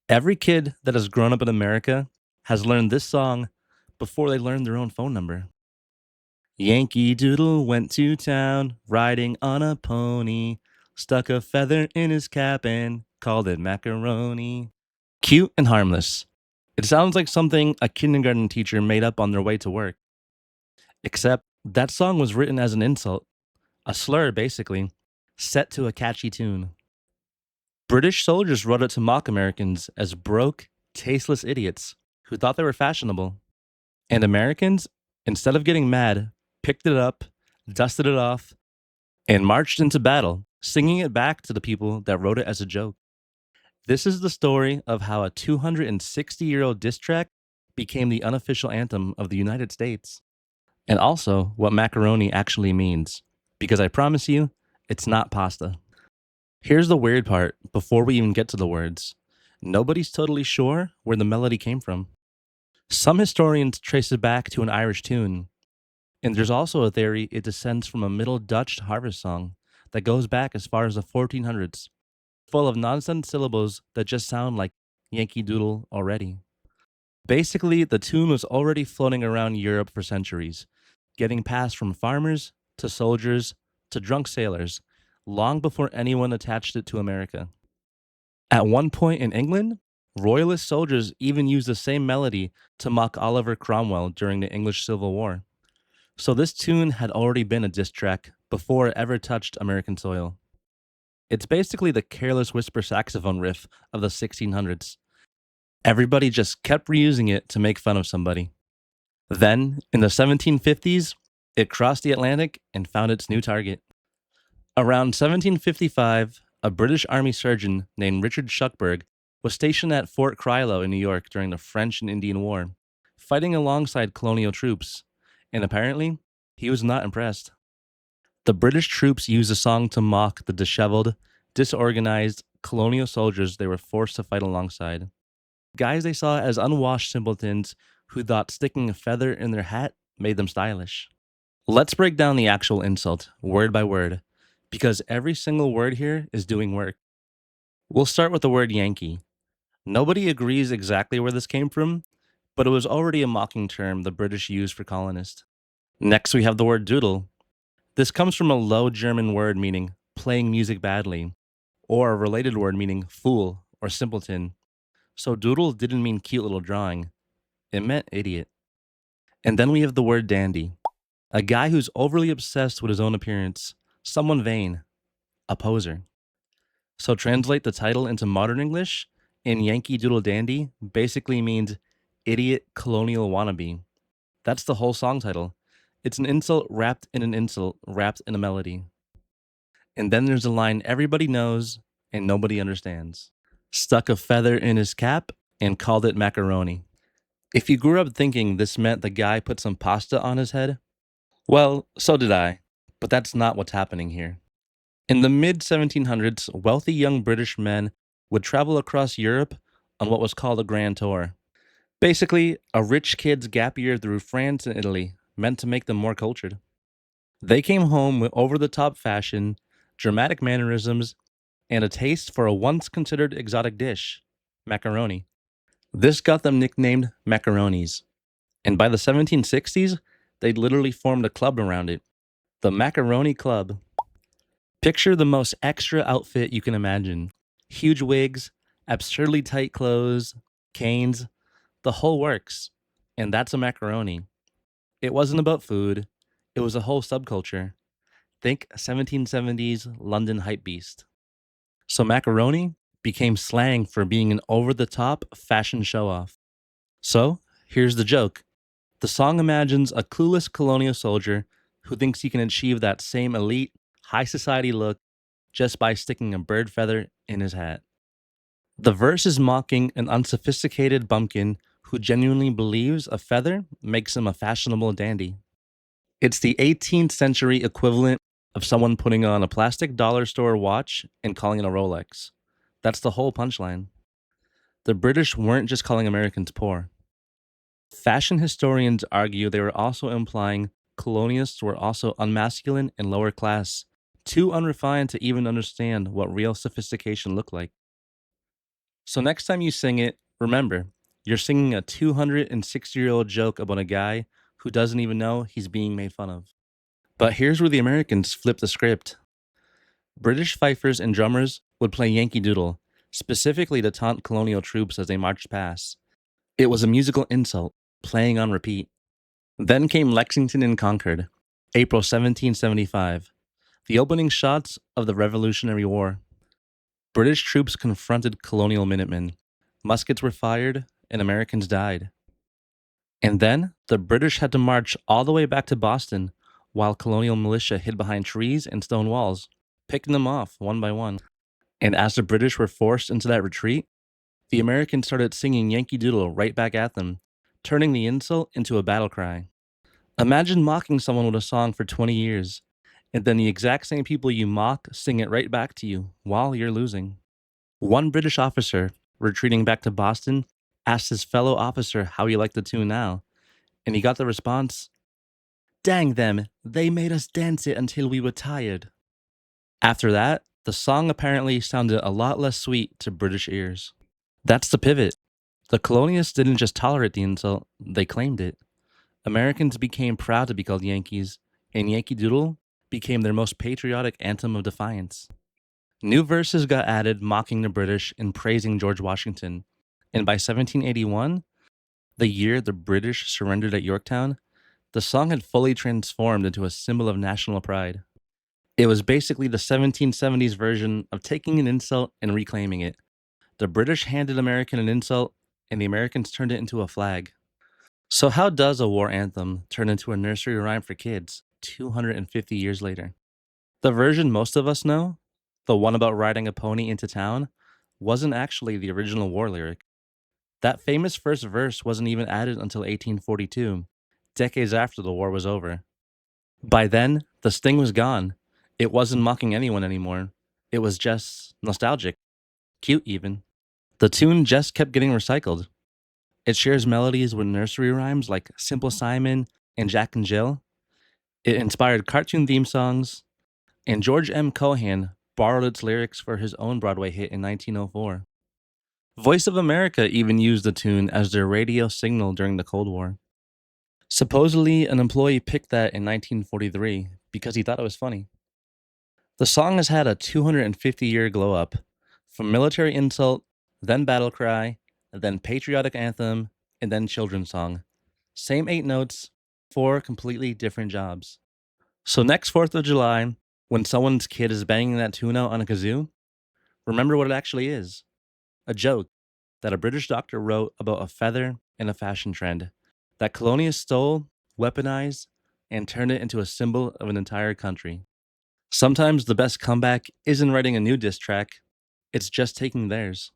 Every kid that has grown up in America has learned this song before they learned their own phone number. Yankee Doodle went to town riding on a pony, stuck a feather in his cap and called it macaroni. Cute and harmless. It sounds like something a kindergarten teacher made up on their way to work. Except that song was written as an insult, a slur basically, set to a catchy tune. British soldiers wrote it to mock Americans as broke, tasteless idiots who thought they were fashionable. And Americans, instead of getting mad, picked it up, dusted it off, and marched into battle, singing it back to the people that wrote it as a joke. This is the story of how a 260-year-old diss track became the unofficial anthem of the United States. And also what macaroni actually means, because I promise you, it's not pasta. Here's the weird part before we even get to the words. Nobody's totally sure where the melody came from. Some historians trace it back to an Irish tune, and there's also a theory it descends from a Middle Dutch harvest song that goes back as far as the 1400s, full of nonsense syllables that just sound like Yankee Doodle already. Basically, the tune was already floating around Europe for centuries, getting passed from farmers to soldiers to drunk sailors, long before anyone attached it to America. At one point in England, royalist soldiers even used the same melody to mock Oliver Cromwell during the English Civil War. So this tune had already been a diss track before it ever touched American soil. It's basically the careless whisper saxophone riff of the 1600s. Everybody just kept reusing it to make fun of somebody. Then, in the 1750s, it crossed the Atlantic and found its new target. Around 1755, a British Army surgeon named Richard Shuckburgh was stationed at Fort Crilo in New York during the French and Indian War, fighting alongside colonial troops, and apparently, he was not impressed. The British troops used the song to mock the disheveled, disorganized colonial soldiers they were forced to fight alongside. Guys they saw as unwashed simpletons who thought sticking a feather in their hat made them stylish. Let's break down the actual insult, word by word, because every single word here is doing work. We'll start with the word Yankee. Nobody agrees exactly where this came from, but it was already a mocking term the British used for colonists. Next, we have the word doodle. This comes from a Low German word meaning playing music badly, or a related word meaning fool or simpleton. So doodle didn't mean cute little drawing, it meant idiot. And then we have the word dandy, a guy who's overly obsessed with his own appearance, someone vain, a poser. So translate the title into modern English, and Yankee Doodle Dandy basically means idiot colonial wannabe. That's the whole song title. It's an insult wrapped in an insult wrapped in a melody. And then there's a line everybody knows and nobody understands. Stuck a feather in his cap and called it macaroni. If you grew up thinking this meant the guy put some pasta on his head, well, so did I, but that's not what's happening here. In the mid 1700s, wealthy young British men would travel across Europe on what was called a grand tour. Basically, a rich kid's gap year through France and Italy, meant to make them more cultured. They came home with over the top fashion, dramatic mannerisms, and a taste for a once considered exotic dish, macaroni. This got them nicknamed macaronis. And by the 1760s, they'd literally formed a club around it, the Macaroni Club. Picture the most extra outfit you can imagine: huge wigs, absurdly tight clothes, canes, the whole works. And that's a macaroni. It wasn't about food, it was a whole subculture. Think 1770s London hypebeast. So macaroni became slang for being an over the top fashion show off. So here's the joke: the song imagines a clueless colonial soldier who thinks he can achieve that same elite, high society look just by sticking a bird feather in his hat. The verse is mocking an unsophisticated bumpkin who genuinely believes a feather makes him a fashionable dandy. It's the 18th century equivalent of someone putting on a plastic dollar store watch and calling it a Rolex. That's the whole punchline. The British weren't just calling Americans poor. Fashion historians argue they were also implying colonialists were also unmasculine and lower class, too unrefined to even understand what real sophistication looked like. So next time you sing it, remember, you're singing a 260-year-old joke about a guy who doesn't even know he's being made fun of. But here's where the Americans flip the script. British fifers and drummers would play Yankee Doodle, specifically to taunt colonial troops as they marched past. It was a musical insult, playing on repeat. Then came Lexington and Concord, April 1775, the opening shots of the Revolutionary War. British troops confronted colonial Minutemen. Muskets were fired, and Americans died. And then the British had to march all the way back to Boston while colonial militia hid behind trees and stone walls, picking them off one by one. And as the British were forced into that retreat, the Americans started singing Yankee Doodle right back at them, turning the insult into a battle cry. Imagine mocking someone with a song for 20 years, and then the exact same people you mock sing it right back to you while you're losing. One British officer, retreating back to Boston, asked his fellow officer how he liked the tune now, and he got the response, "Dang them, they made us dance it until we were tired." After that, the song apparently sounded a lot less sweet to British ears. That's the pivot. The colonialists didn't just tolerate the insult, they claimed it. Americans became proud to be called Yankees, and Yankee Doodle became their most patriotic anthem of defiance. New verses got added mocking the British and praising George Washington, and by 1781, the year the British surrendered at Yorktown, the song had fully transformed into a symbol of national pride. It was basically the 1770s version of taking an insult and reclaiming it. The British handed American an insult, and the Americans turned it into a flag. So, how does a war anthem turn into a nursery rhyme for kids 250 years later? The version most of us know, the one about riding a pony into town, wasn't actually the original war lyric. That famous first verse wasn't even added until 1842, decades after the war was over. By then, the sting was gone. It wasn't mocking anyone anymore. It was just nostalgic, cute even. The tune just kept getting recycled. It shares melodies with nursery rhymes like Simple Simon and Jack and Jill. It inspired cartoon theme songs, and George M. Cohan borrowed its lyrics for his own Broadway hit in 1904. Voice of America even used the tune as their radio signal during the Cold War. Supposedly, an employee picked that in 1943 because he thought it was funny. The song has had a 250-year glow up, from military insult, then battle cry, then patriotic anthem, and then children's song. Same 8 notes, 4 completely different jobs. So next 4th of July, when someone's kid is banging that tune out on a kazoo, remember what it actually is. A joke that a British doctor wrote about a feather and a fashion trend that colonialists stole, weaponized, and turned it into a symbol of an entire country. Sometimes the best comeback isn't writing a new diss track, it's just taking theirs.